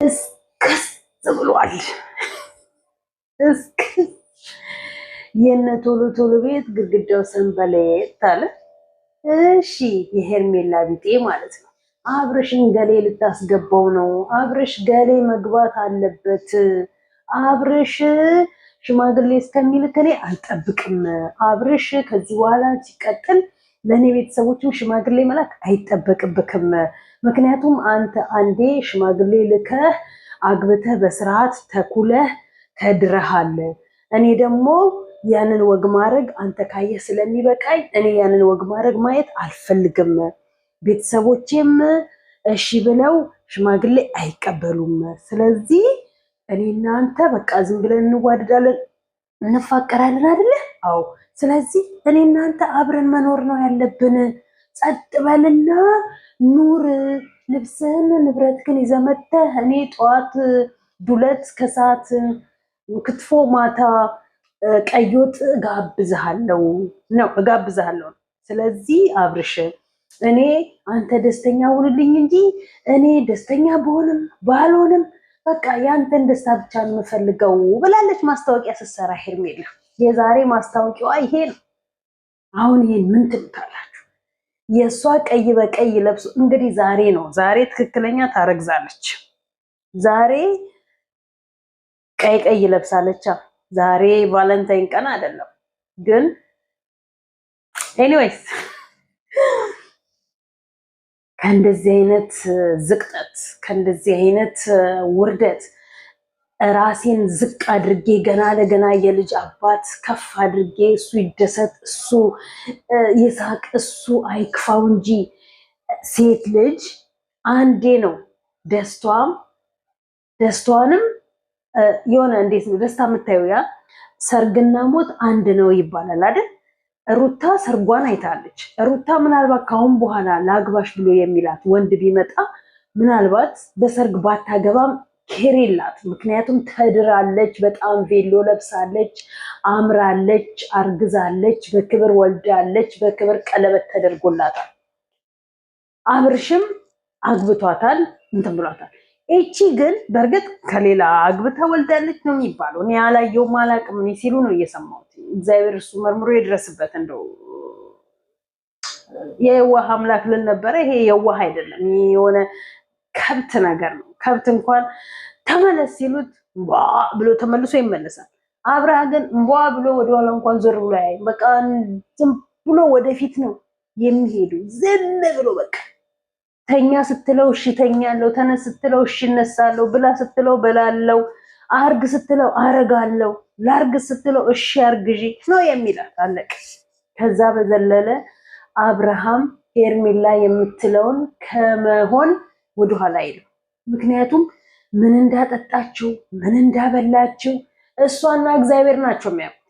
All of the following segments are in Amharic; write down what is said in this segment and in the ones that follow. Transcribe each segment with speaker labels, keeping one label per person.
Speaker 1: እስከስ ብሏል። እስከ የነ ቶሎ ቶሎ ቤት ግድግዳው ሰንበሌጥ አለ። እሺ የሄርሜላ ቢጤ ማለት ነው። አብርሽን ገሌ ልታስገባው ነው። አብርሽ ገሌ መግባት አለበት። አብርሽ ሽማግሌ እስከሚልክ እኔ አልጠብቅም። አብርሽ ከዚህ በኋላ ሲቀጥል ለእኔ ቤተሰቦችም ሽማግሌ መላክ አይጠበቅብክም። ምክንያቱም አንተ አንዴ ሽማግሌ ልከህ አግብተህ በስርዓት ተኩለህ ተድረሃል። እኔ ደግሞ ያንን ወግ ማድረግ አንተ ካየህ ስለሚበቃኝ እኔ ያንን ወግ ማድረግ ማየት አልፈልግም። ቤተሰቦቼም እሺ ብለው ሽማግሌ አይቀበሉም። ስለዚህ እኔ እናንተ በቃ ዝም ብለን እንዋደዳለን፣ እንፋቀራለን አይደለ? አዎ። ስለዚህ እኔ እናንተ አብረን መኖር ነው ያለብን። ጸጥ በልና ኑር። ልብስህን ንብረትህን ይዘህ መተህ እኔ ጠዋት ዱለት ከሰዓት ክትፎ ማታ ቀይ ወጥ እጋብዝሃለሁ ነው። ስለዚህ አብርሽ እኔ አንተ ደስተኛ ሁንልኝ እንጂ እኔ ደስተኛ ብሆንም ባልሆንም በቃ ያንተን ደስታ ብቻ ነው የምፈልገው ብላለች ማስታወቂያ ስትሰራ ሄርሜላ። የዛሬ ማስታወቂያዋ ይሄ ነው። አሁን ይሄን ምን ትሉታላችሁ? የእሷ ቀይ በቀይ ለብሶ እንግዲህ ዛሬ ትክክለኛ ታረግዛለች። ዛሬ ቀይ ለብሳለች። ዛሬ ቫለንታይን ቀን አይደለም ግን ኤኒዌይስ ከእንደዚህ አይነት ዝቅጠት ከእንደዚህ አይነት ውርደት ራሴን ዝቅ አድርጌ ገና ለገና የልጅ አባት ከፍ አድርጌ እሱ ይደሰት እሱ ይሳቅ እሱ አይክፋው እንጂ ሴት ልጅ አንዴ ነው ደስቷንም የሆነ እንዴት ነው ደስታ የምታየው? ያ ሰርግና ሞት አንድ ነው ይባላል አይደል? ሩታ ሰርጓን አይታለች። ሩታ ምናልባት ካሁን በኋላ ላግባሽ ብሎ የሚላት ወንድ ቢመጣ ምናልባት በሰርግ ባታገባም ኬር የላት። ምክንያቱም ተድራለች፣ በጣም ቬሎ ለብሳለች፣ አምራለች፣ አርግዛለች፣ በክብር ወልዳለች፣ በክብር ቀለበት ተደርጎላታል። አብርሽም አግብቷታል፣ እንትን ብሏታል። እቺ ግን በእርግጥ ከሌላ አግብታ ወልዳለች ነው የሚባለው። እኔ ያላየውም አላቅም፣ እኔ ሲሉ ነው እየሰማሁት። እግዚአብሔር እሱ መርምሮ ይድረስበት። እንደው የዋህ አምላክ ልል ነበረ። ይሄ የዋህ አይደለም፣ የሆነ ከብት ነገር ነው። ከብት እንኳን ተመለስ ሲሉት እንቧ ብሎ ተመልሶ ይመለሳል። አብርሃ ግን እንቧ ብሎ ወደኋላ እንኳን ዞር ብሎ ያይ። በቃ ዝም ብሎ ወደፊት ነው የሚሄዱ። ዝም ብሎ በቃ ተኛ ስትለው እሺ ተኛለው፣ ተነስ ስትለው እሺ እነሳለው፣ ብላ ስትለው በላለው፣ አርግ ስትለው አረጋለው፣ ላርግ ስትለው እሺ አርግዢ ነው የሚላት። አለቀ። ከዛ በዘለለ አብርሃም ሄርሜላ የምትለውን ከመሆን ወደኋላ አይልም። ምክንያቱም ምን እንዳጠጣችው ምን እንዳበላችው እሷና እግዚአብሔር ናቸው የሚያውቁት።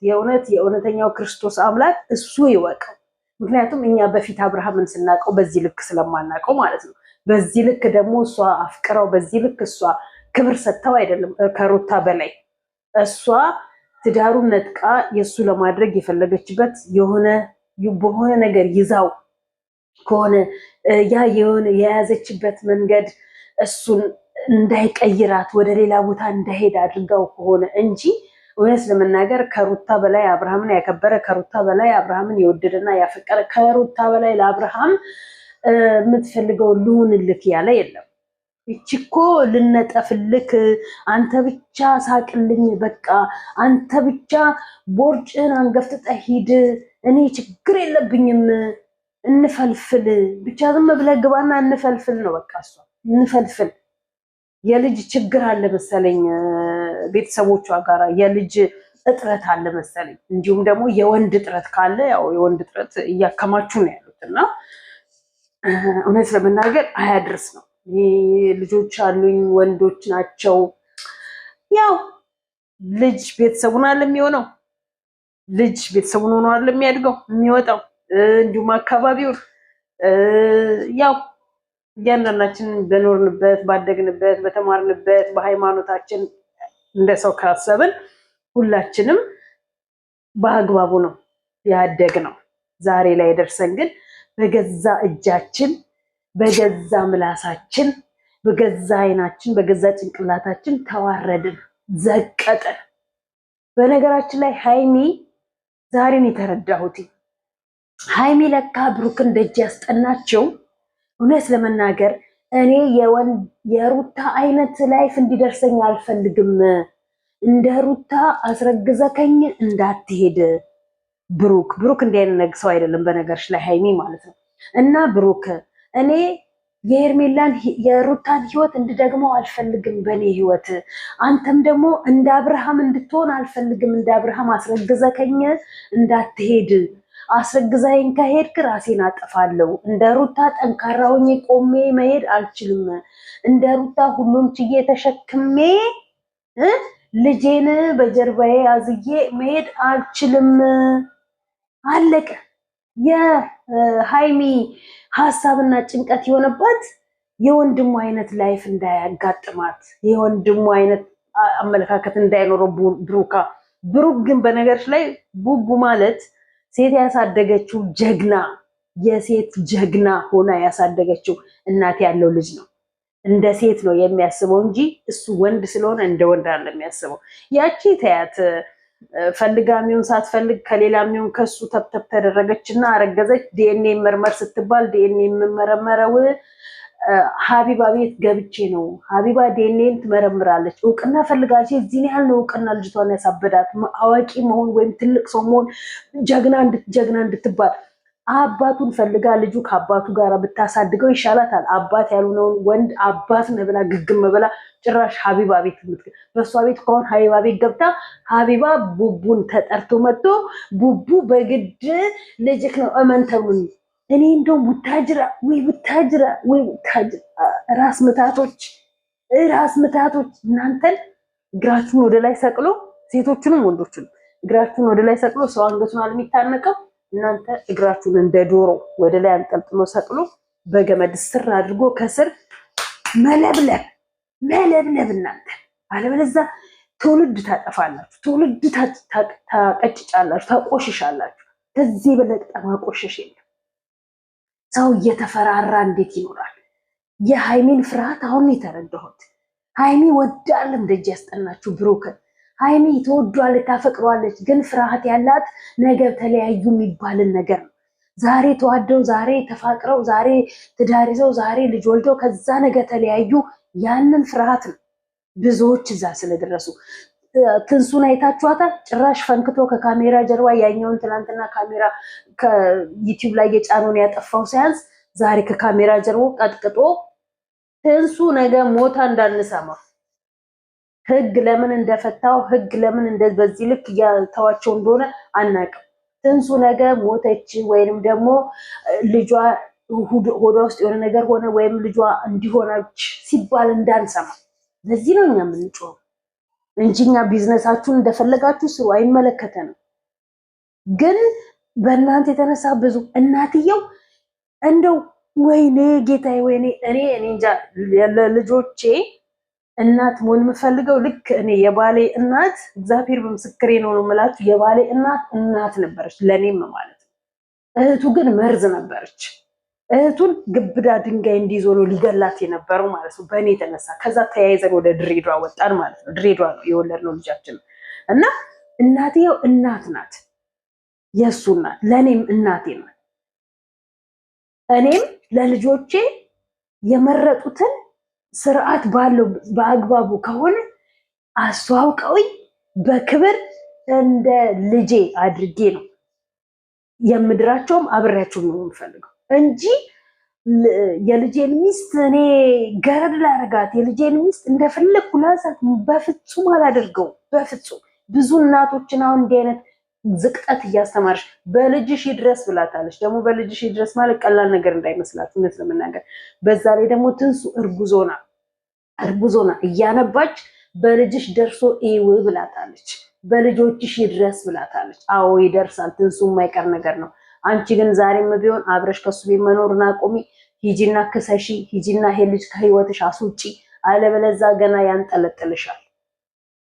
Speaker 1: የእውነተኛው ክርስቶስ አምላክ እሱ ይወቀው። ምክንያቱም እኛ በፊት አብርሃምን ስናቀው በዚህ ልክ ስለማናቀው ማለት ነው። በዚህ ልክ ደግሞ እሷ አፍቅረው በዚህ ልክ እሷ ክብር ሰጥተው አይደለም። ከሩታ በላይ እሷ ትዳሩን ነጥቃ የእሱ ለማድረግ የፈለገችበት በሆነ ነገር ይዛው ከሆነ ያ የሆነ የያዘችበት መንገድ እሱን እንዳይቀይራት ወደ ሌላ ቦታ እንዳይሄድ አድርገው ከሆነ እንጂ እውነት ለመናገር ከሩታ በላይ አብርሃምን ያከበረ ከሩታ በላይ አብርሃምን የወደደና ያፈቀረ ከሩታ በላይ ለአብርሃም የምትፈልገው ልሁንልክ ያለ የለም። እቺኮ ልነጠፍልክ፣ አንተ ብቻ ሳቅልኝ፣ በቃ አንተ ብቻ ቦርጭን አንገፍጥጠህ ሂድ፣ እኔ ችግር የለብኝም፣ እንፈልፍል ብቻ ዝም ብለህ ግባና እንፈልፍል ነው በቃ። እሷ እንፈልፍል። የልጅ ችግር አለ መሰለኝ ቤተሰቦቿ ጋራ የልጅ እጥረት አለ መሰለኝ። እንዲሁም ደግሞ የወንድ እጥረት ካለ ያው የወንድ እጥረት እያከማቹ ነው ያሉት እና እውነት ለመናገር አያድርስ ነው። ልጆች አሉኝ፣ ወንዶች ናቸው። ያው ልጅ ቤተሰቡን አለ የሚሆነው፣ ልጅ ቤተሰቡን ሆኖ አለ የሚያድገው የሚወጣው፣ እንዲሁም አካባቢውን ያው እያንዳንዳችን በኖርንበት ባደግንበት በተማርንበት በሃይማኖታችን እንደ ሰው ካሰብን ሁላችንም በአግባቡ ነው ያደግ ነው። ዛሬ ላይ ደርሰን ግን በገዛ እጃችን በገዛ ምላሳችን በገዛ አይናችን በገዛ ጭንቅላታችን ተዋረድን፣ ዘቀጥን። በነገራችን ላይ ሃይሚ ዛሬን የተረዳሁት ሃይሚ ለካ ብሩክን ደጅ ያስጠናቸው እውነት ለመናገር እኔ የሩታ አይነት ላይፍ እንዲደርሰኝ አልፈልግም። እንደ ሩታ አስረግዘከኝ እንዳትሄድ ብሩክ እንዲህ አይነት ሰው አይደለም በነገርሽ ላይ ሃይሚ ማለት ነው። እና ብሩክ እኔ የሩታን ህይወት እንድደግመው አልፈልግም በእኔ ህይወት። አንተም ደግሞ እንደ አብርሃም እንድትሆን አልፈልግም። እንደ አብርሃም አስረግዘከኝ እንዳትሄድ። አስረግዘኸኝ ከሄድክ ራሴን አጠፋለሁ። እንደ ሩታ ጠንካራ ሆኜ ቆሜ መሄድ አልችልም። እንደ ሩታ ሁሉን ችዬ ተሸክሜ ልጄን በጀርባዬ አዝዬ መሄድ አልችልም። አለቀ። የሃይሚ ሀሳብና ጭንቀት የሆነባት የወንድሙ አይነት ላይፍ እንዳያጋጥማት፣ የወንድሙ አይነት አመለካከት እንዳይኖረው ብሩክ ግን በነገርሽ ላይ ቡቡ ማለት ሴት ያሳደገችው ጀግና፣ የሴት ጀግና ሆና ያሳደገችው እናት ያለው ልጅ ነው። እንደ ሴት ነው የሚያስበው እንጂ እሱ ወንድ ስለሆነ እንደ ወንድ አይደለም የሚያስበው። ያቺ ተያት ፈልጋሚውን ሳትፈልግ ከሌላሚውን ከሱ ተብተብ ተደረገችና አረገዘች። ዲኤንኤ መርመር ስትባል ዲኤንኤ የምመረመረው ሀቢባ ቤት ገብቼ ነው። ሀቢባ ዲኤንኤን ትመረምራለች። እውቅና ፈልጋች። እዚህን ያህል ነው እውቅና ልጅቷን ያሳበዳት። አዋቂ መሆን ወይም ትልቅ ሰው መሆን ጀግና እንድትባል አባቱን ፈልጋ ልጁ ከአባቱ ጋር ብታሳድገው ይሻላታል። አባት ያልሆነውን ወንድ አባት ነህ ብላ ግግም ብላ ጭራሽ ሀቢባ ቤት በእሷ ቤት ከሆን ሀቢባ ቤት ገብታ ሀቢባ ቡቡን ተጠርቶ መጥቶ ቡቡ በግድ ልጅክ ነው እመን ተብሉኝ። እኔ እንደውም ቡታጅራ ራስ ምታቶች እናንተን እግራችሁን ወደ ላይ ሰቅሎ፣ ሴቶቹንም ወንዶቹንም እግራችሁን ወደ ላይ ሰቅሎ ሰው አንገቱን አልሚታነቀው እናንተ እግራችሁን እንደ ዶሮ ወደ ላይ አንጠልጥሎ ሰቅሎ በገመድ ስር አድርጎ ከስር መለብለብ እናንተ። አለበለዚያ ትውልድ ታጠፋላችሁ፣ ትውልድ ታቀጭጫላችሁ፣ ታቆሽሻላችሁ። ከዚህ በለጠ ማቆሸሽ የለም። ሰው እየተፈራራ እንዴት ይኖራል? የሃይሚን ፍርሃት አሁን የተረዳሁት። ሃይሚ ወዳለም ደጅ ያስጠናችሁ ብሩክን። ሃይሚ ትወዷለች፣ ታፈቅሯለች። ግን ፍርሃት ያላት ነገ ተለያዩ የሚባልን ነገር ነው። ዛሬ ተዋደው፣ ዛሬ ተፋቅረው፣ ዛሬ ትዳር ይዘው፣ ዛሬ ልጅ ወልደው ከዛ ነገ ተለያዩ። ያንን ፍርሃት ነው ብዙዎች እዛ ስለደረሱ። ትንሱን አይታችኋታል? ጭራሽ ፈንክቶ ከካሜራ ጀርባ ያኛውን ትናንትና ካሜራ ከዩቲዩብ ላይ የጫነውን ያጠፋው ሳያንስ ዛሬ ከካሜራ ጀርባ ቀጥቅጦ ትንሱ ነገ ሞታ እንዳንሰማ ህግ ለምን እንደፈታው ህግ ለምን በዚህ ልክ ያተዋቸው እንደሆነ አናውቅም። ትንሱ ነገ ሞተች ወይንም ደግሞ ልጇ ሆዷ ውስጥ የሆነ ነገር ሆነ ወይም ልጇ እንዲሆነች ሲባል እንዳንሰማ። ለዚህ ነው እኛ የምንጮኸው እንጂ እኛ ቢዝነሳችሁን እንደፈለጋችሁ ስሩ፣ አይመለከተንም። ግን በእናንተ የተነሳ ብዙ እናትየው እንደው ወይኔ ጌታዬ ወይኔ እኔ እንጃ ለልጆቼ እናት መሆን የምፈልገው ልክ እኔ የባሌ እናት እግዚአብሔር በምስክሬ ነው የምላችሁ፣ የባሌ እናት ነበረች ለኔም ማለት ነው። እህቱ ግን መርዝ ነበረች። እህቱን ግብዳ ድንጋይ እንዲይዞ ነው ሊገላት የነበረው ማለት ነው በእኔ የተነሳ። ከዛ ተያይዘን ወደ ድሬዳዋ ወጣን ማለት ነው። ድሬዳዋ ነው የወለድነው ልጃችን። እና እናትየው እናት ናት፣ የእሱ እናት ለእኔም እናቴ ናት። እኔም ለልጆቼ የመረጡትን ስርዓት ባለው በአግባቡ ከሆነ አስተዋውቀውኝ በክብር እንደ ልጄ አድርጌ ነው የምድራቸውም አብሬያቸው ነው የምፈልገው እንጂ የልጄን ሚስት እኔ ገረድ ላረጋት የልጄን ሚስት እንደፈለግኩ ላንሳት በፍጹም አላደርገው። በፍጹም ብዙ እናቶችን አሁን እንዲህ አይነት ዝቅጠት እያስተማርሽ በልጅሽ ይድረስ ብላታለች። ደግሞ በልጅሽ ይድረስ ማለት ቀላል ነገር እንዳይመስላችሁ እውነት ለመናገር። በዛ ላይ ደግሞ ትንሱ እርጉዞና እያነባች በልጅሽ ደርሶ ይው ብላታለች። በልጆችሽ ይድረስ ብላታለች። አዎ ይደርሳል፣ ትንሱ የማይቀር ነገር ነው። አንቺ ግን ዛሬም ቢሆን አብረሽ ከሱ ቤት መኖርና አቁሚ። ሂጂና ክሰሺ፣ ሂጂና ይሄ ልጅ ከህይወትሽ አስውጪ። አለበለዚያ ገና ያንጠለጥልሻል።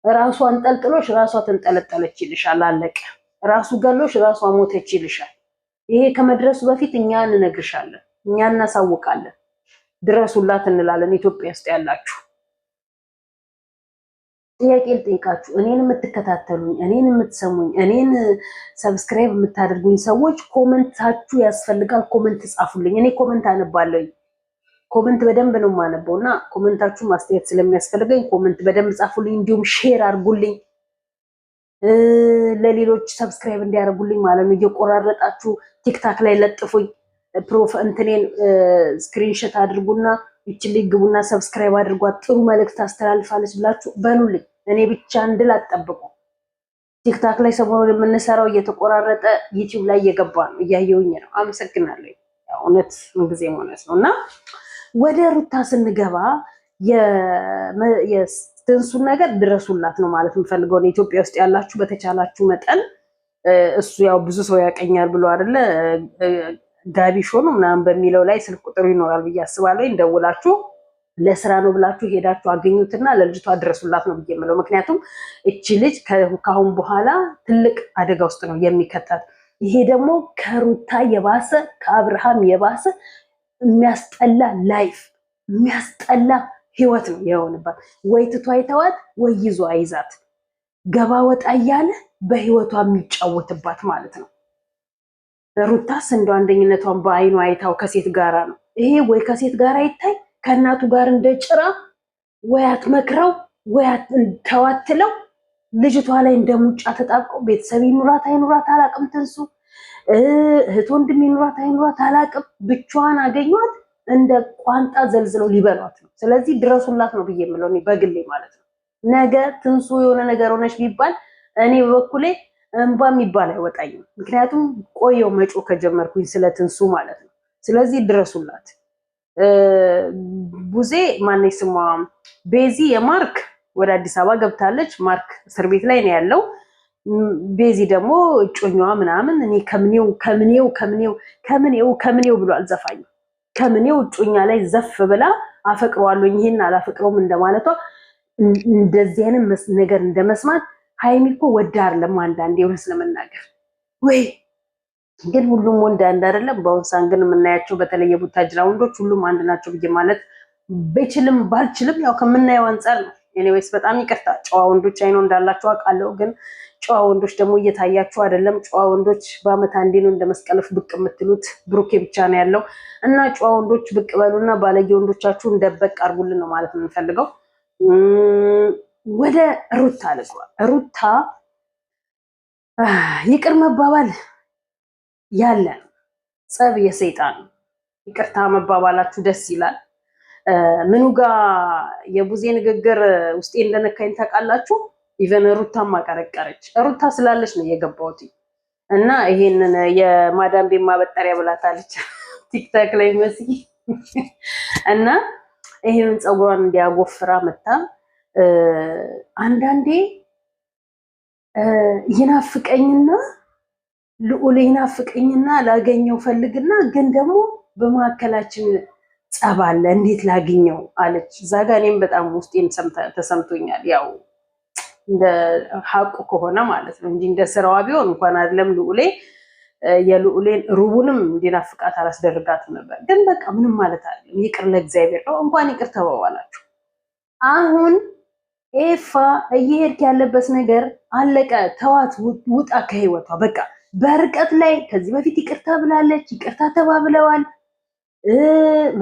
Speaker 1: ራሱ አንጠልጥሎሽ ራሷ ተንጠለጠለች ይልሻል። አለቀ። ራሱ ገሎሽ ራሷ ሞተች ይልሻል። ይሄ ከመድረሱ በፊት እኛ እንነግርሻለን፣ እኛ እናሳውቃለን። ድረሱላት እንላለን። ኢትዮጵያ ውስጥ ያላችሁ ጥያቄ ልጠይቃችሁ። እኔን የምትከታተሉኝ፣ እኔን የምትሰሙኝ፣ እኔን ሰብስክራይብ የምታደርጉኝ ሰዎች ኮመንታችሁ ያስፈልጋል። ኮመንት ጻፉልኝ። እኔ ኮመንት አነባለሁ። ኮመንት በደንብ ነው የማነበው እና ኮመንታችሁ ማስተያየት ስለሚያስፈልገኝ ኮመንት በደንብ ጻፉልኝ። እንዲሁም ሼር አድርጉልኝ ለሌሎች ሰብስክራይብ እንዲያደርጉልኝ ማለት ነው። እየቆራረጣችሁ ቲክታክ ላይ ለጥፉኝ። እንትኔን ስክሪንሾት አድርጉና ይችልኝ ግቡና ሰብስክራይብ አድርጓት፣ ጥሩ መልእክት አስተላልፋለች ብላችሁ በሉልኝ። እኔ ብቻ እንድል አትጠብቁ። ቲክታክ ላይ ሰሞኑን የምንሰራው እየተቆራረጠ ዩቲዩብ ላይ እየገባ ነው፣ እያየውኝ ነው። አመሰግናለሁ። እውነት ምንጊዜም እውነት ነው እና ወደ ሩታ ስንገባ የትንሱን ነገር ድረሱላት ነው ማለት የምፈልገው። ኢትዮጵያ ውስጥ ያላችሁ በተቻላችሁ መጠን እሱ ያው ብዙ ሰው ያቀኛል ብሎ አይደለ ጋቢ ሾ ነው ምናምን በሚለው ላይ ስልክ ቁጥሩ ይኖራል ብዬ አስባለሁ። እንደውላችሁ ለስራ ነው ብላችሁ ሄዳችሁ አገኙትና ለልጅቷ ድረሱላት ነው ብዬ የምለው። ምክንያቱም እቺ ልጅ ካሁን በኋላ ትልቅ አደጋ ውስጥ ነው የሚከታት። ይሄ ደግሞ ከሩታ የባሰ ከአብርሃም የባሰ የሚያስጠላ ላይፍ የሚያስጠላ ህይወት ነው የሆነባት። ወይ ትቷ አይተዋት ወይ ይዞ አይዛት ገባ ወጣ እያለ በህይወቷ የሚጫወትባት ማለት ነው። ሩታስ እንደው አንደኝነቷን በአይኑ አይታው ከሴት ጋራ ነው። ይሄ ወይ ከሴት ጋር አይታይ ከእናቱ ጋር እንደ ጭራ ወይ አትመክረው ወይ ተዋትለው ልጅቷ ላይ እንደ ሙጫ ተጣብቀው ቤተሰብ ይኑራት አይኑራት አላቅም። ትንሱ እህት ወንድም ይኑራት አይኑራት አላቅም። ብቻዋን አገኟት እንደ ቋንጣ ዘልዝለው ሊበሏት ነው። ስለዚህ ድረሱላት ነው ብዬ የምለው እኔ በግሌ ማለት ነው። ነገ ትንሱ የሆነ ነገር ሆነች ቢባል እኔ በበኩሌ እንባ የሚባል አይወጣኝም። ምክንያቱም ቆየው መጮ ከጀመርኩኝ ስለ ትንሱ ማለት ነው። ስለዚህ ድረሱላት። ቡዜ ማነች ስሟ ቤዚ የማርክ ወደ አዲስ አበባ ገብታለች። ማርክ እስር ቤት ላይ ነው ያለው። ቤዚ ደግሞ እጮኛዋ ምናምን እኔ ከምኔው ብሏል ዘፋኝ። ከምኔው እጮኛ ላይ ዘፍ ብላ አፈቅረዋለሁ ይሄን አላፈቅረውም እንደማለቷ እንደዚህ አይነት ነገር እንደመስማት ሃይሚ እኮ ወዳ አይደለም አንዳንዴ እውነት ለመናገር ወይ ግን ሁሉም ወንድ አንድ አይደለም። በአሁን ሰዓት ግን የምናያቸው በተለይ የቡታጅራ ወንዶች ሁሉም አንድ ናቸው ብዬ ማለት በችልም ባልችልም ያው ከምናየው አንፃር ነው። ኤኒዌይስ በጣም ይቅርታ። ጨዋ ወንዶች አይኖ እንዳላችሁ አውቃለሁ፣ ግን ጨዋ ወንዶች ደግሞ እየታያችሁ አይደለም። ጨዋ ወንዶች በአመት አንዴ ነው እንደ መስቀልፍ ብቅ የምትሉት። ብሩኬ ብቻ ነው ያለው እና ጨዋ ወንዶች ብቅ በሉና ባለጌ ወንዶቻችሁ እንደበቅ አርጉልን ነው ማለት ነው የምፈልገው። ወደ ሩታ ልግባ። ሩታ ይቅር መባባል ያለ ጸብ የሰይጣን ይቅርታ መባባላችሁ ደስ ይላል። ምኑ ጋር የቡዜ ንግግር ውስጤ እንደነካኝ ታውቃላችሁ? ኢቨን ሩታ ማቀረቀረች። ሩታ ስላለች ነው የገባሁት እና ይሄንን የማዳም ቤት ማበጠሪያ ብላታለች ቲክታክ ላይ መስጊ እና ይሄንን ፀጉሯን እንዲያጎፍራ መታ አንዳንዴ ይናፍቀኝና ልዑል ይናፍቀኝና ላገኘው ፈልግና ግን ደግሞ በመካከላችን ጸብ አለ እንዴት ላገኘው አለች። እዛ ጋ እኔም በጣም ውስጤን ተሰምቶኛል። ያው እንደ ሀቁ ከሆነ ማለት ነው እንጂ እንደ ስራዋ ቢሆን እንኳን አይደለም ልዑሌ የልዑሌን ሩቡንም እንዲናፍቃት አላስደርጋትም ነበር። ግን በቃ ምንም ማለት አይደለም፣ ይቅር ለእግዚአብሔር ነው። እንኳን ይቅር ተባባላችሁ። አሁን ኤፋ እየሄድክ ያለበት ነገር አለቀ። ተዋት፣ ውጣ ከህይወቷ በቃ። በርቀት ላይ ከዚህ በፊት ይቅርታ ብላለች፣ ይቅርታ ተባብለዋል፣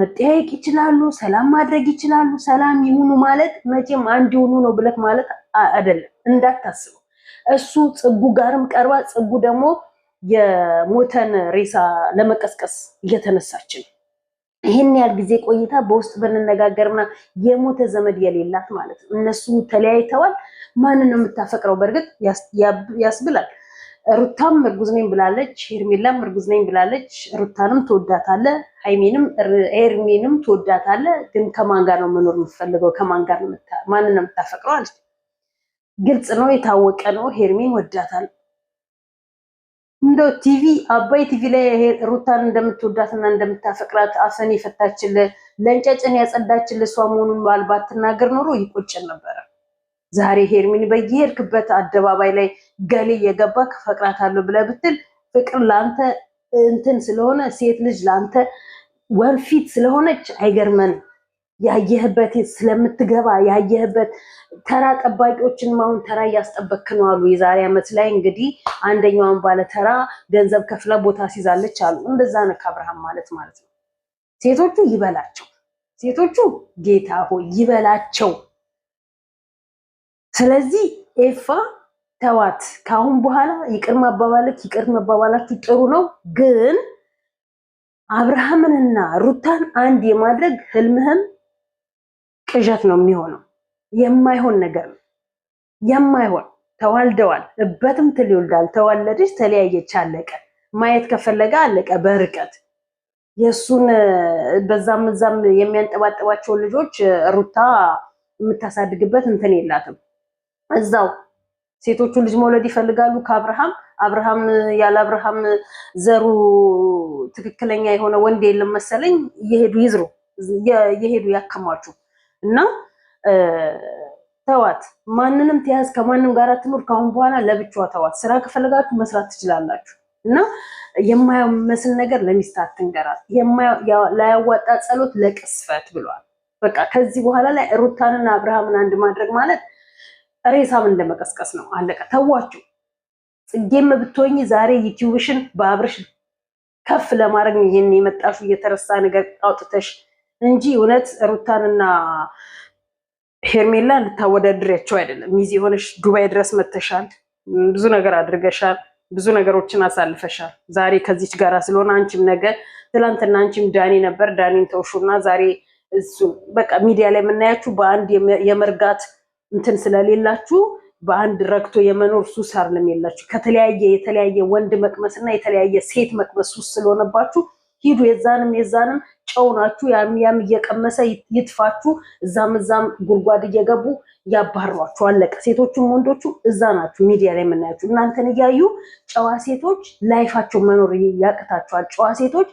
Speaker 1: መጠያየቅ ይችላሉ፣ ሰላም ማድረግ ይችላሉ። ሰላም ይሁኑ ማለት መቼም አንድ ይሁኑ ነው ብለህ ማለት አይደለም፣ እንዳታስበው። እሱ ጽጉ ጋርም ቀርባ ጽጉ ደግሞ የሞተን ሬሳ ለመቀስቀስ እየተነሳች ነው። ይህን ያህል ጊዜ ቆይታ በውስጥ ብንነጋገርና የሞተ ዘመድ የሌላት ማለት ነው። እነሱ ተለያይተዋል። ማንን ነው የምታፈቅረው? በእርግጥ ያስብላል። ሩታም እርጉዝ ነኝ ብላለች፣ ሄርሜላም እርጉዝ ነኝ ብላለች። ሩታንም ትወዳታለ፣ ሄርሜንም ትወዳታለ። ግን ከማን ጋር ነው መኖር የምትፈልገው? ከማን ጋር ነው ማንን ነው የምታፈቅረው አለች። ግልጽ ነው፣ የታወቀ ነው። ሄርሜን ወዳታል። እንደው ቲቪ አባይ ቲቪ ላይ ሩታን እንደምትወዳትና እንደምታፈቅራት አፈን የፈታችል ለእንጨጭን ያጸዳችል እሷ መሆኑን ባትናገር ኖሮ ይቆጨን ነበረ። ዛሬ ሄርሜን በየሄድክበት አደባባይ ላይ ገሌ የገባ ከፈቅራታለሁ ብለህ ብትል ፍቅር ላንተ እንትን ስለሆነ ሴት ልጅ ላንተ ወንፊት ስለሆነች አይገርመን ያየህበት ስለምትገባ ያየህበት ተራ ጠባቂዎችን ማውን ተራ ያስጠበክ ነው አሉ። የዛሬ ዓመት ላይ እንግዲህ አንደኛውን ባለ ተራ ገንዘብ ከፍላ ቦታ ሲዛለች አሉ። እንደዛ ነው ከአብርሃም ማለት ነው። ሴቶቹ ይበላቸው፣ ሴቶቹ ጌታ ሆይ ይበላቸው። ስለዚህ ኤፋ ተዋት። ካሁን በኋላ ይቅር መባባላችሁ ጥሩ ነው፣ ግን አብርሃምንና ሩታን አንድ የማድረግ ህልምህም ቅዠት ነው የሚሆነው። የማይሆን ነገር ነው የማይሆን። ተዋልደዋል፣ እበትም ትል ይወልዳል። ተዋለደች፣ ተለያየች፣ አለቀ። ማየት ከፈለገ አለቀ በርቀት። የሱን በዛም እዛም የሚያንጠባጥባቸው ልጆች ሩታ የምታሳድግበት እንትን የላትም። እዛው ሴቶቹ ልጅ መውለድ ይፈልጋሉ ከአብርሃም ያለ አብርሃም ዘሩ ትክክለኛ የሆነ ወንድ የለም መሰለኝ። እየሄዱ ያከማቹ እና ተዋት። ማንንም ተያዝ፣ ከማንም ጋር ትኑር። ካሁን በኋላ ለብቻዋ ተዋት። ስራ ከፈለጋችሁ መስራት ትችላላችሁ። እና የማይመስል ነገር ለሚስት አትንገራት። ላያዋጣ ጸሎት ለቅስፈት ብሏል። በቃ ከዚህ በኋላ ላይ ሩታንና አብርሃምን አንድ ማድረግ ማለት ሬሳም እንደመቀስቀስ ነው። አለቀ። ተዋችሁ። ጽጌም ብትሆኚ ዛሬ ዩቲዩብሽን በአብርሽ ከፍ ለማድረግ ይሄን የመጣሹ እየተረሳ ነገር አውጥተሽ እንጂ እውነት ሩታንና ሄርሜላ ልታወዳድሪያቸው አይደለም። ሚዜ ሆነሽ ዱባይ ድረስ መተሻል፣ ብዙ ነገር አድርገሻል፣ ብዙ ነገሮችን አሳልፈሻል። ዛሬ ከዚች ጋራ ስለሆነ አንቺም ነገ ትላንትና አንቺም ዳኒ ነበር፣ ዳኒን ተውሹና ዛሬ እሱ በቃ ሚዲያ ላይ የምናያችሁ በአንድ የመርጋት እንትን ስለሌላችሁ በአንድ ረክቶ የመኖር ሱስ አይደለም የላችሁ። የተለያየ ወንድ መቅመስና የተለያየ ሴት መቅመስ ሱስ ስለሆነባችሁ ሂዱ። የዛንም ጨው ናችሁ። ያም እየቀመሰ ይጥፋችሁ። እዛም ጉድጓድ እየገቡ ያባሯችሁ። አለቀ። ሴቶቹም ወንዶቹ እዛ ናችሁ ሚዲያ ላይ የምናያችሁ። እናንተን እያዩ ጨዋ ሴቶች ላይፋቸው መኖር ያቅታቸዋል። ጨዋ ሴቶች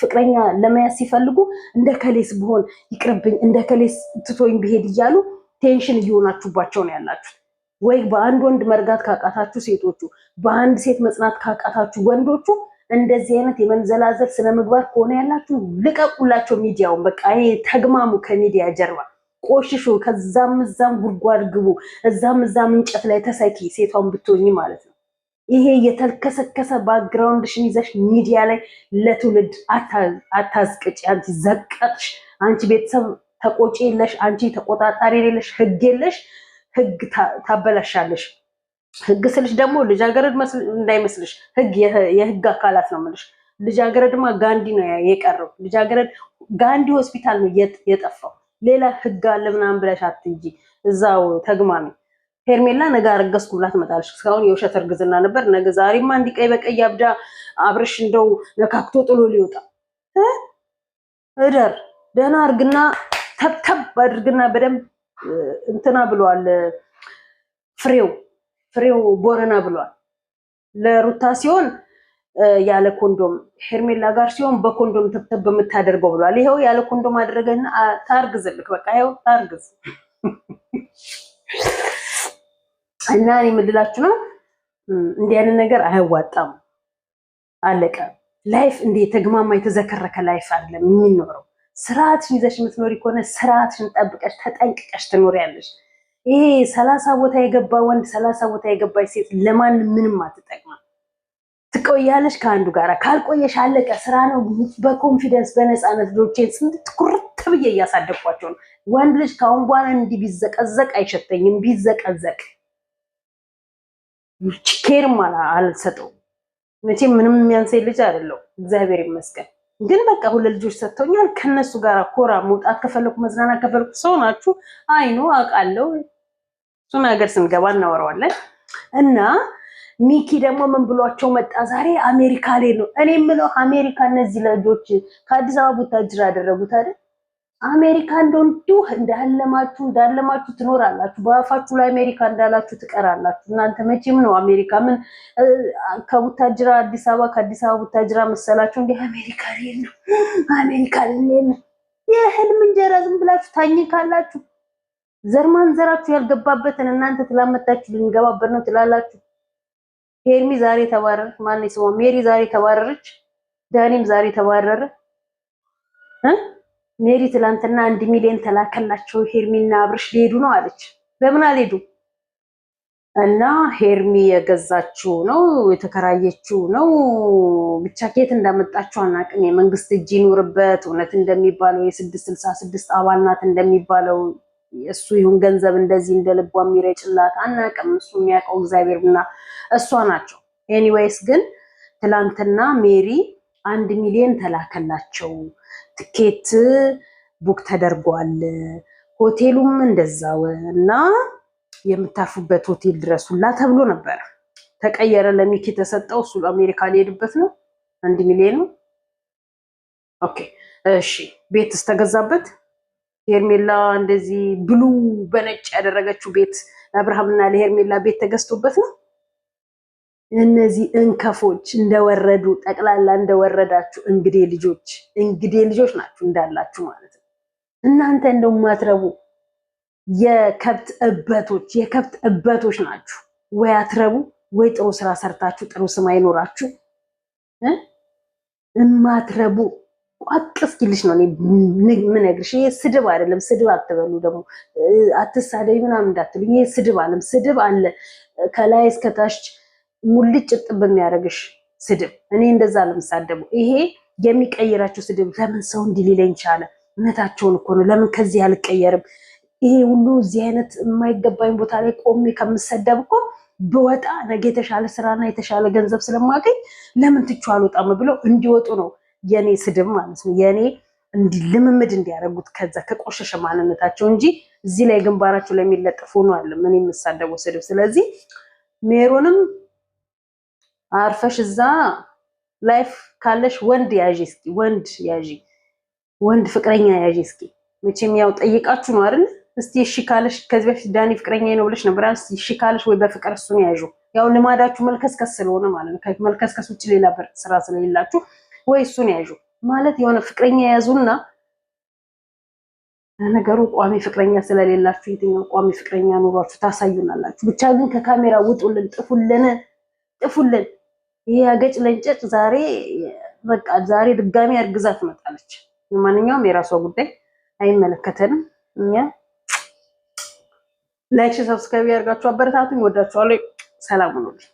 Speaker 1: ፍቅረኛ ለመያዝ ሲፈልጉ እንደ ከሌስ ብሆን ይቅርብኝ፣ እንደ ከሌስ ትቶኝ ብሄድ እያሉ ቴንሽን እየሆናችሁባቸው ነው ያላችሁ። ወይ በአንድ ወንድ መርጋት ካቃታችሁ ሴቶቹ፣ በአንድ ሴት መጽናት ካቃታችሁ ወንዶቹ፣ እንደዚህ አይነት የመንዘላዘል ስነ ምግባር ከሆነ ያላችሁ ልቀቁላቸው ሚዲያውን። በቃ ይሄ ተግማሙ ከሚዲያ ጀርባ ቆሽሹ። ከዛም እዛም ጉድጓድ ግቡ። እዛም እንጨት ላይ ተሰኪ፣ ሴቷን ብትሆኚ ማለት ነው። ይሄ የተልከሰከሰ ባክግራውንድሽን ይዘሽ ሚዲያ ላይ ለትውልድ አታዝቅጭ። አንቺ ዘቀጥሽ፣ አንቺ ቤተሰብ ተቆጪ የለሽ፣ አንቺ ተቆጣጣሪ የለሽ፣ ህግ የለሽ። ህግ ታበላሻለሽ። ህግ ስልሽ ደግሞ ልጃገረድ እንዳይመስልሽ። ህግ የህግ አካላት ነው የምልሽ። ልጃገረድማ ጋንዲ ነው የቀረው። ልጃገረድ ጋንዲ ሆስፒታል ነው የጠፋው። ሌላ ህግ አለ ምናምን ብለሽ አትንጂ። እዛው ተግማሚ። ሄርሜላ ነገ አረገዝኩ ብላ ትመጣለች። እስካሁን የውሸት እርግዝና ነበር። ነገ ዛሬማ እንዲህ ቀይ በቀይ አብዳ አብርሽ እንደው ነካክቶ ጥሎ ሊወጣ እደር። ደህና አርግና ተብተብ አድርግና በደንብ እንትና ብሏል። ፍሬው ቦረና ብሏል። ለሩታ ሲሆን ያለ ኮንዶም፣ ሄርሜላ ጋር ሲሆን በኮንዶም ተብተብ በምታደርገው ብሏል። ይሄው ያለ ኮንዶም አደረገና ታርግዝልክ። በቃ ይሄው ታርግዝ። እና እኔ የምልላችሁ ነው እንዲህ ያለ ነገር አያዋጣም። አለቀ። ላይፍ እንደ ተግማማ የተዘከረከ ላይፍ አይደለም የሚኖረው። ስርዓትሽን ይዘሽ የምትኖሪ ከሆነ ስርዓትሽን ጠብቀሽ ተጠንቅቀሽ ትኖሪያለሽ። ይሄ 30 ቦታ የገባ ወንድ 30 ቦታ የገባች ሴት ለማን ምንም አትጠቅማም። ትቆያለሽ ከአንዱ ጋር። ካልቆየሽ አለቀ። ስራ ነው። በኮንፊደንስ በነፃነት ልጆቼን ስንት ኩርት ብዬ እያሳደግኳቸው ነው። ወንድ ልጅ ካሁን በኋላ እንዲህ ቢዘቀዘቅ አይሸተኝም። ቢዘቀዘቅ ኬርም አልሰጠው። መቼም ምንም የሚያንሰኝ ልጅ አይደለው፣ እግዚአብሔር ይመስገን። ግን በቃ ሁለት ልጆች ሰጥተውኛል። ከነሱ ጋር ኮራ መውጣት ከፈለኩ መዝናናት ከፈለኩ ሰው ናችሁ። አይኑ አውቃለሁ። እሱን ሀገር ስንገባ እናወራዋለን። እና ሚኪ ደግሞ ምን ብሏቸው መጣ ዛሬ? አሜሪካ ላይ ነው። እኔ የምለው አሜሪካ እነዚህ ልጆች ከአዲስ አበባ ቡታጅራ ያደረጉት አይደል? አሜሪካ እንደው እንዳለማችሁ ትኖራላችሁ። በአፋችሁ ላይ አሜሪካ እንዳላችሁ ትቀራላችሁ። እናንተ መቼም ነው አሜሪካ ምን ከቡታጅራ አዲስ አበባ ከአዲስ አበባ ቡታጅራ መሰላችሁ እንዴ? አሜሪካ ነው። አሜሪካ ነው። የህልም እንጀራ ዝም ብላችሁ ታኝካላችሁ። ዘርማን ዘራችሁ ያልገባበትን እናንተ ትላመታችሁ ልንገባበት ነው ትላላችሁ። ሄርሚ ዛሬ ተባረረች። ማን ነው ስሟ? ሜሪ ዛሬ ተባረረች። ዳኒም ዛሬ ተባረረ። ሜሪ ትላንትና 1 ሚሊዮን ተላከላቸው ሄርሚና አብርሽ ሊሄዱ ነው አለች። ለምን አልሄዱ? እና ሄርሚ የገዛችው ነው የተከራየችው ነው ብቻ ከየት እንዳመጣችው አናውቅም። የመንግስት እጅ ይኖርበት እውነት እንደሚባለው የ666 አባል ናት እንደሚባለው እሱ ይሁን ገንዘብ እንደዚህ እንደልቧ የሚረጭላት አናውቅም። እሱ የሚያውቀው እግዚአብሔርና እሷ ናቸው። ኤኒዌይስ ግን ትላንትና ሜሪ 1 ሚሊዮን ተላከላቸው፣ ትኬት ቡክ ተደርጓል፣ ሆቴሉም እንደዛው እና የምታርፉበት ሆቴል ድረሱላ ተብሎ ነበር። ተቀየረ። ለሚኪ ተሰጠው። እሱ አሜሪካ ሊሄድበት ነው። 1 ሚሊዮን ነው። ኦኬ እሺ። ቤትስ ተገዛበት። ሄርሜላ እንደዚህ ብሉ በነጭ ያደረገችው ቤት ለአብርሃምና ለሄርሜላ ቤት ተገዝቶበት ነው። እነዚህ እንከፎች እንደወረዱ ጠቅላላ እንደወረዳችሁ እንግዲህ ልጆች ናችሁ እንዳላችሁ ማለት ነው። እናንተ እንደው ማትረቡ የከብት እበቶች ናችሁ። ወይ አትረቡ ወይ ጥሩ ስራ ሰርታችሁ ጥሩ ስም አይኖራችሁ። እማትረቡ ቋቅ እስኪልሽ ነው ምን ነግርሽ። ይሄ ስድብ አይደለም። ስድብ አትበሉ ደግሞ አትሳደቢ ምናምን እንዳትሉኝ። ይሄ ስድብ አለም ስድብ አለ ከላይ እስከታች ሙልጭ ጥብ የሚያደርግሽ ስድብ። እኔ እንደዛ ለምሳደቡ ይሄ የሚቀይራችሁ ስድብ። ለምን ሰው እንዲሊለኝ ቻለ? እውነታቸውን እኮ ነው። ለምን ከዚህ አልቀየርም? ይሄ ሁሉ እዚህ አይነት የማይገባኝ ቦታ ላይ ቆሜ ከምሰደብ እኮ በወጣ ነገ የተሻለ ስራና የተሻለ ገንዘብ ስለማገኝ ለምን ትቼው አልወጣም ብለው እንዲወጡ ነው የኔ ስድብ ማለት ነው። የኔ ልምምድ እንዲያደርጉት ከዛ ከቆሸሸ ማንነታቸው እንጂ እዚህ ላይ ግንባራቸው ለሚለጥፉ ነው አለ ምን የምሳደበው ስድብ። ስለዚህ ሜሮንም አርፈሽ እዛ ላይፍ ካለሽ ወንድ ያዢ እስኪ፣ ወንድ ፍቅረኛ ያዢ እስኪ። መቼም ያው ጠይቃችሁ ነው አይደል? እስቲ እሺ ካለሽ ከዚህ በፊት ዳኒ ፍቅረኛ ነው ብለሽ ነበር። እሺ ካለሽ ወይ በፍቅር እሱን ያዡ። ያው ልማዳችሁ መልከስከስ ስለሆነ ማለት ነው። ከመልከስከስ ውጭ ሌላ ስራ ስለሌላችሁ ወይ እሱን ያዡ ማለት የሆነ ፍቅረኛ ያዙና ነገሩ ቋሚ ፍቅረኛ ስለሌላችሁ የትኛው ቋሚ ፍቅረኛ ኑሯችሁ ታሳዩናላችሁ። ብቻ ግን ከካሜራ ውጡልን፣ ጥፉልን። ይሄ አገጭ ለንጨጭ ዛሬ ድጋሚ አርግዛ ትመጣለች። ለማንኛውም የራሷ ጉዳይ አይመለከተንም። እኛ ላይክ፣ ሰብስክራይብ ያርጋችሁ አበረታቱኝ። ወዳችኋለሁ። ሰላም ሁኑልኝ።